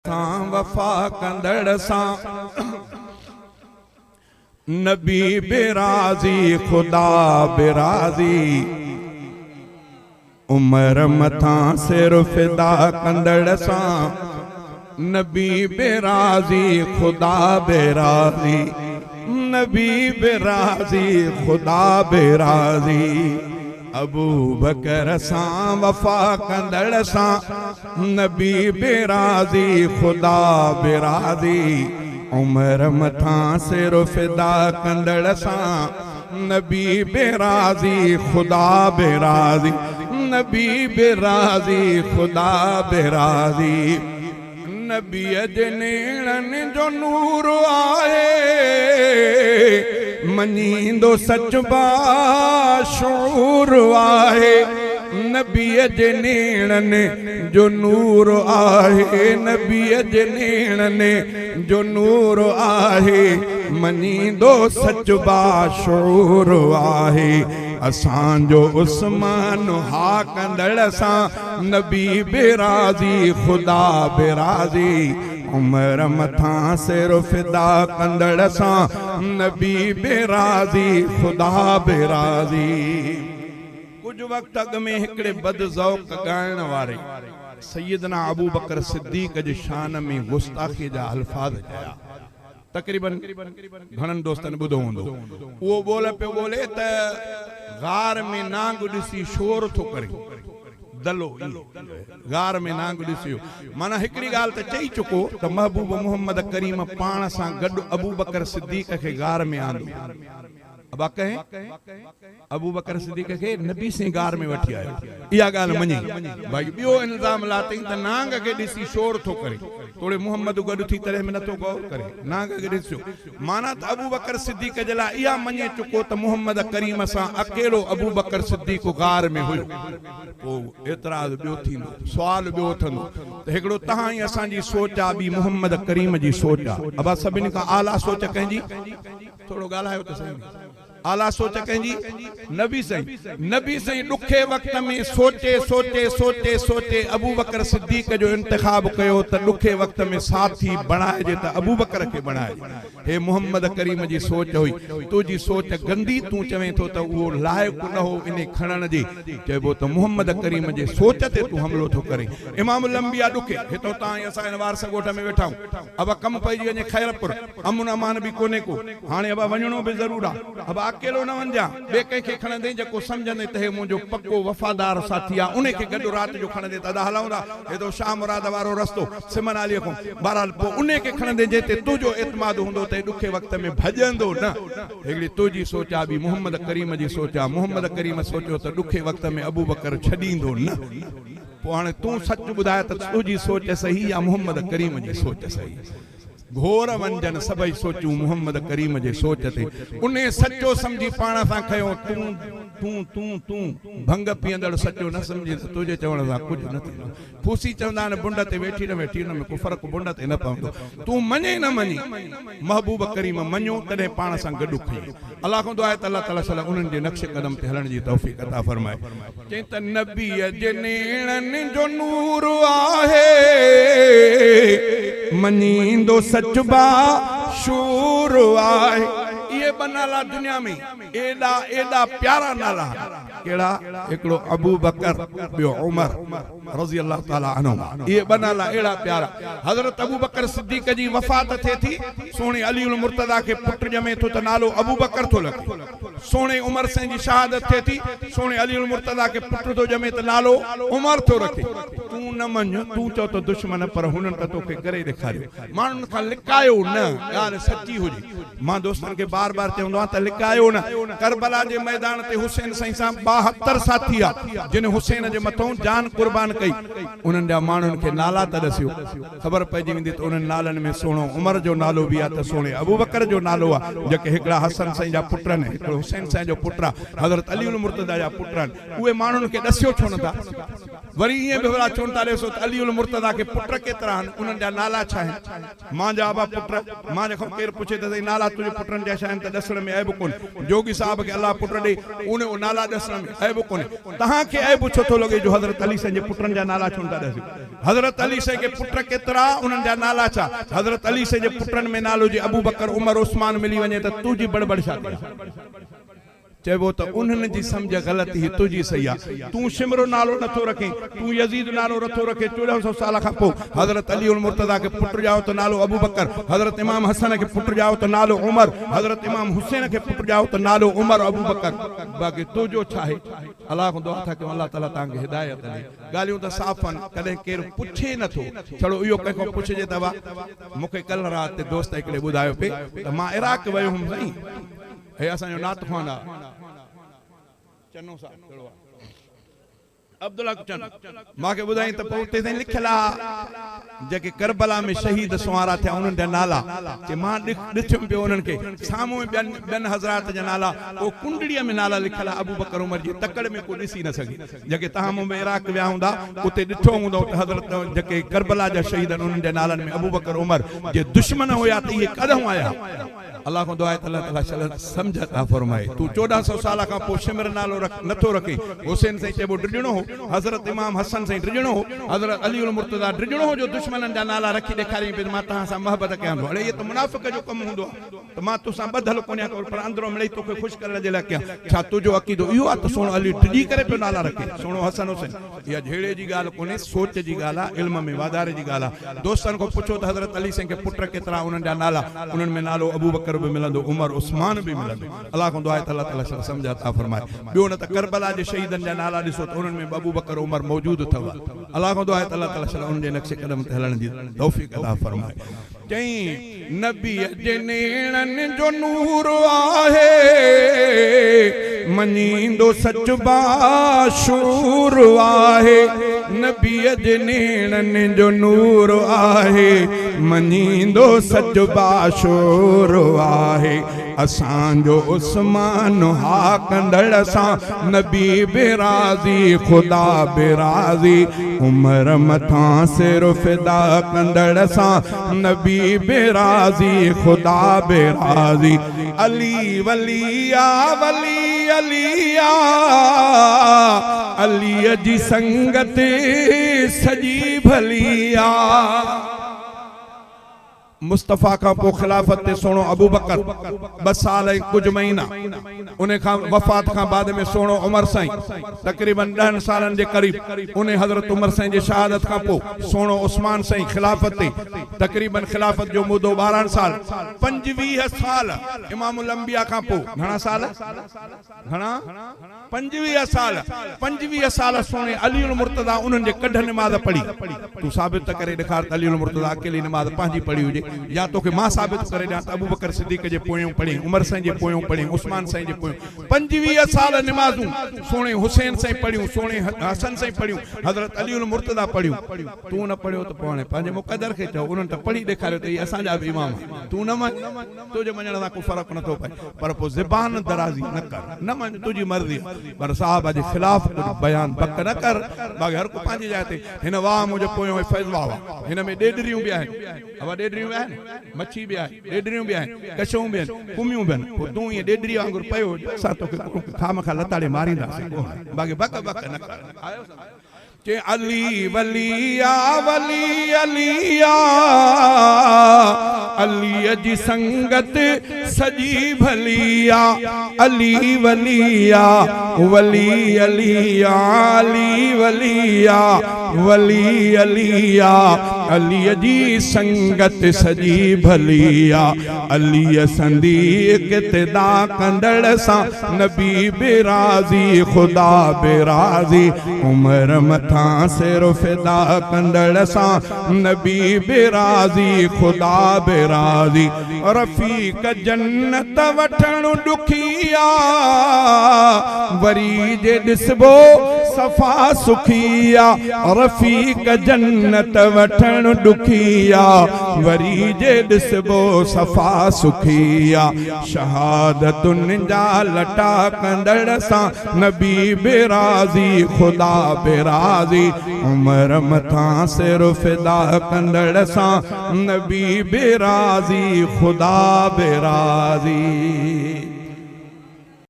वफा कंदड़ सां नबी बेराजी खुदा बेराजी उमर मथा सिर फिदा कंदड़ सां नबी बेराजी खुदा बेराजी नबी बेराजी खुदा बेराजी अबू बकर सां वफा कंदड़ सां नबी बेराजी खुदा बेराजी उमर मथा सिर फिदा कंदड़ सां नबी बेराजी खुदा बेराजी नबी बेराजी खुदा बेराजी नबी अजनेड़न जो नूर आए मनींदो सच बाशूर आए नबी अजनेड़न जो नूर आहे नबी अजनेड़न जो नूर आहे मनींदो सच बाशूर आहे असांजो उस्मान हा कंदड़ सां नबी बेराजी खुदा बेराजी उमर मथा सिर फिदा कंदड़ सां नबी बेराजी खुदा बेराजी। कुछ वक्त अग में हिकड़े बदज़ौक़ गायण वारे सैयदना अबू बकर सिद्दीक़ जी शान में गुस्ताखी जा अल्फाज चया तकरीबन घणन दोस्तन बुधो हुंदो वो बोले पे बोले त गार में नांग ॾिसी शोर थो करे दलो गार में नांग ॾिसियो माना हिकड़ी गाल त चई चुको त महबूब मोहम्मद करीम पाण सां गॾु अबू बकर सिद्दीक़ खे गार में आंदो अबा कहे अबू बकर सिद्दीक़ के नबी से गार में वठी आयो इया गाल मनी भाई बियो इल्जाम लाते त नांग के दिसी शोर थो करे थोड़े मोहम्मद गड थी तरह में नथो गौर करे नांग के दिसो माना त अबू बकर सिद्दीक़ जला इया मने चुको त मोहम्मद करीम सा अकेलो अबू बकर सिद्दीक़ गार में हुयो ओ एतराज बियो थींदो सवाल बियो थंदो त हिकड़ो तहां ही असा जी सोच आ बी मोहम्मद करीम जी सोच आ अबा सभिन का आला सोच कंजी थोड़ो गालायो त सही आला सोच कंजी नबी सही दुखे वक्त में सोचे सोचे सोचे सोचे अबू बकर सिद्दीक़ जो इंतखाब कयो त दुखे वक्त में साथी बनाए जे त अबू बकर के बनाए हे मोहम्मद करीम जी सोच हुई तुझी सोच गंदी तू चवे तो त वो लायक न हो इने खणन जी चेबो त मोहम्मद करीम जे सोच ते तू हमलो तो करे इमाम लंबिया दुखे हेतो ता असा इनवार सगोठ में बैठा अब कम पई वने खैरपुर अमन अमान भी कोने को हाने अब वणनो भी जरूर आ अब अकेलो न वंजा बे के के खणदे जको समझने त हे मुजो पक्को वफादार साथी आ उने के गडो रात जो खणदे त हलाउंदा हे तो शाह मुराद वारो रस्तो सिमन अली को बहरहाल पो उने के खणदे जेते तुजो एतमाद हुंदो ते दुखे वक्त में भजंदो न हेगली तुजी सोचा भी मोहम्मद करीम जी सोचा मोहम्मद करीम सोचो त दुखे वक्त में अबू बकर छडींदो न पो हाने तू सच बुधाए त तुजी सोच सही या मोहम्मद करीम जी सोच सही घोर वंजन सबई सोचू मोहम्मद करीम जे सोच ते उन्हें सच्चो समझी पाण सा खयो तू तू तू तू भंग पींदड़ सच्चो न समझी त तुझे चवण सा कुछ न थी फूसी चवंदा न बुंड ते वेठी न वेठी न में को फर्क बुंड ते न पवंदो तू मने न मनी महबूब करीम मन्यो तने पाण सा गडु खई अल्लाह को दुआ है त अल्लाह ताला सला उनन जे नक्शे कदम ते हलण जी तौफीक अता फरमाए चई त नबी जनेड़न जो नूर आहे मनींदो सच बाशूर आए ये बनाला दुनिया में एडा एडा प्यारा नाला केड़ा एकड़ो अबू बकर बियो उमर रजी अल्लाह ताला अन्हु ये बनाला एडा प्यारा हजरत अबू बकर सिद्दीक़ जी वफात थे थी सोने अली उल मुर्तदा के पुत्र जमे तो त नालो अबू बकर तो लगे सोने उमर से जी शहादत थे थी सोने अली उल मुर्तदा के पुत्र तो जमे त नालो उमर तो रखे तू न मन तू चो तो दुश्मन पर हुनन त तोखे करे दिखारियो मानन का लिकायो न गाल सच्ची हुजी मां दोस्तन के बार बार चवंदो त लिकायो न करबला जे मैदान ते हुसैन सही सा 72 साथी आ जिन हुसैन जे मथों जान कुर्बान कई उनन जा मानन के नाला त दसियो खबर पइजी वेंदी त उनन नालन में सोनो उमर जो नालो भी आ त सोने अबू बकर जो नालो आ जके हिकड़ा हसन सही जा पुत्रन हिकड़ो हुसैन सही जो पुत्र हजरत अली उल मुर्तदा जा पुत्रन उए मानन के दसियो छो न था वरी ईअं बि भला चवनि था ॾिसो त अली उल मुर्तज़ा खे पुट केतिरा आहिनि, उन्हनि जा नाला छा आहिनि? मां जा अबा पुट, मां जेको केरु पुछे त साईं नाला तुंहिंजे पुटनि जा छा आहिनि त ॾसण में ऐब कोन्हे। जोगी साहब खे अलाह पुट ॾे, उन नाला ॾसण में ऐब कोन्हे। तव्हांखे ऐब छो थो लॻे जो हज़रत अली साईं जे पुटनि जा नाला छो था ॾसियो? हज़रत अली साईं खे पुट केतिरा, उन्हनि जा नाला छा? हज़रत अली साईं जे पुटनि में नालो जे अबू बकर उमर उस्मान मिली वञे त तुंहिंजी बड़बड़ छा थी? चइबो त उन्हनि जी सम्झ ग़लति ही तुंहिंजी सही आहे। तूं शिमरो नालो नथो रखें, तूं यज़ीद नालो नथो रखे। 1400 साल खां पोइ हज़रत अली उल मुर्तज़ा खे पुट ॼाओ त नालो अबू बकर, हज़रत इमाम हसन खे पुट ॼाओ त नालो उमर, हज़रत इमाम हुसैन खे पुट ॼाओ त नालो उमर अबू बकर। बाक़ी तुंहिंजो छा आहे? अलाह खां दुआ था कयूं अलाह ताला तव्हांखे हिदायत ॾे। ॻाल्हियूं त साफ़ आहिनि, कॾहिं केरु पुछे नथो। छड़ो इहो कंहिंखां पुछिजे त मूंखे कल्ह राति दोस्त हिकिड़े ॿुधायो पे त मां इराक वियो हुउमि साईं, हे असांजो नात ख़्वान आहे चनो साहब अब्दुल्ला चन, मूंखे ॿुधाई त पोइ उते ताईं लिखियलु आहे जेके करबला में शहीद सुवारा थिया उन्हनि जा नाला। कि मां ॾिठुमि पियो उन्हनि खे साम्हूं ॿियनि हज़रात जा नाला, पोइ कुंडड़ीअ में नाला लिखियलु आहे अबू बकर उमर जी, तकड़ में को ॾिसी न सघे। जेके तव्हां मुंबई इराक विया हूंदा उते ॾिठो हूंदो त हज़रत जेके करबला जा शहीद आहिनि उन्हनि जे नालनि में अबू बकर उमर जे दुश्मन हुया त इहे कॾहिं आया? अल्लाह को दुआ आहे त अल्लाह ताला सम्झ अता फरमाए। तू 1400 साल खां पोइ शिमर नालो नथो रखे। हुसैन साईं चइबो ड्रिजणो हो, हज़रत इमाम हसन साईं ड्रिजणो हो, हज़रत अली उल मुर्तज़ा ड्रिजणो हो जो दुश्मननि जा नाला रखी ॾेखारियईं पे मां तव्हां सां मोहबत कयां थो। अड़े इहे त मुनाफ़िक़ जो कमु हूंदो आहे त मां तोसां ॿधल कोन्हे पर अंदरो मिलई तोखे ख़ुशि करण जे लाइ कयां। छा तुंहिंजो अक़ीदो इहो आहे त सोणो अली टिजी करे पियो नाला रखे, सोणो हसन हुसैन? इहा झेड़े जी ॻाल्हि कोन्हे, सोच जी ॻाल्हि आहे, इल्म में वाधारे जी ॻाल्हि आहे। दोस्तनि खां पुछो त हज़रत अली साईं खे पुट केतिरा, उन्हनि जा नाला, उन्हनि में नालो अबू बकर बि मिलंदो, उमर उस्मान भी मिलंदो। अल्लाह को दुआ है अल्लाह ताला समझ अता फरमाए। ॿियो न त करबला जे शहीदनि जा नाला ॾिसो त उन्हनि में अबू बकर उमर मौजूद अथव। अल्लाह को दुआ है अल्लाह ताला उन जे नक्शे कदम ते हलण जी तौफीक अता फरमाए। चई नबी जे नेणनि जो नूर आहे, मञींदो सच बाशूर आहे। नबी जे नेणनि जो नूर आहे, मञींदो सच बाशूर आहे। असांजो उस्मान हा कंदड़ सां नबी बेराज़ी, ख़ुदा बेराज़ी। उमर मथां सिर फिदा कंदड़ सां नबी बेराज़ी, ख़ुदा बेराज़ी। अली वलिया वली अलिया, अलीअ जी संगत सजी भलिया। मुस्तफ़ा का पोइ खिलाफत ते सोणो अबू बकर 2 साल ऐं कुझु महीना, उन खां वफ़ात खां बाद में सोणो उमर साईं तक़रीबन 10 सालनि जे क़रीब। उन हज़रत उमर साईं जे शहादत खां पोइ सोणो उस्मान साईं खिलाफत ते तक़रीबन खिलाफत जो मुदो 12 साल। 25 साल इमामुल अंबिया खां पोइ घणा साल? घणा? 25 साल। 25 साल सोणे अली उल मुर्तज़ा उन्हनि जे कढ नमाज़ पढ़ी। तूं साबित करे ॾेखार त अली उल मुर्तज़ा अकेली नमाज़ पंहिंजी पढ़ी हुजे, या तोखे मां साबित करे ॾियां त अबू बकर सिद्दीक़ जे पोयों पढ़ी, उमर साईं जे पोयों पढ़ी, उस्मान साईं जे पोयों। 25 साल नमाज़ूं सोणे हुसैन साईं पढ़ियूं, सोणे हसन साईं पढ़ियूं, हज़रत अली उल मुर्तज़ा पढ़ियूं। तूं न पढ़ियो त पोइ पंहिंजे मुक़दर खे चओ, उन्हनि त पढ़ी ॾेखारियो त इहे असांजा बि इमाम। तूं न मञ, तुंहिंजे मञण सां को फ़र्क़ु नथो पए, पर पोइ ज़बान दराज़ी न कर, न मञ, तुंहिंजी मर्ज़ी। पर साहब जे ख़िलाफ़ बयान पक न कर। बाक़ी हर को पंहिंजी जाइ ते हिन वाह मुंहिंजो पोयों फैज़ वाह, हिन में ॾेडरियूं बि आहिनि, अब ॾेडरियूं आहिनि, मच्छी भी आहे, ॾेडरियूं भी आहिनि, कछूं भी आहिनि, कुमियूं भी आहिनि। पोइ तूं ईअं ॾेडरी वांगुरु पियो असां तोखे खाम खां लताड़े मारींदासीं। बाक़ी बक बक न कर। के अली वलिया वली अलिया, अली जी संगत सजी भलिया। अली वलिया वली अलिया, अली वलिया वली अलिया, अली जी संगत सजी भलिया। अली संदी इक़्तिदा कंदड़ सां नबी बेराज़ी, ख़ुदा बेराज़ी। उमर मथां सिर फिदा कंदड़ सां नबी बेराज़ी, ख़ुदा बेराज़ी। रफ़ीक जन्नत वठण ॾुखिया, वरी जे ॾिसबो सफ़ा सुखिया रफ़ीक जन्नत वठण दुखिया वरी जे ॾिसबो सफ़ा सुखिया शहादतुनि जा लटा कंदड़ सां नबी बेराज़ी ख़ुदा बेराज़ी उमर मथां सिर फिदा कंदड़ सां नबी बेराज़ी ख़ुदा बेराज़ी।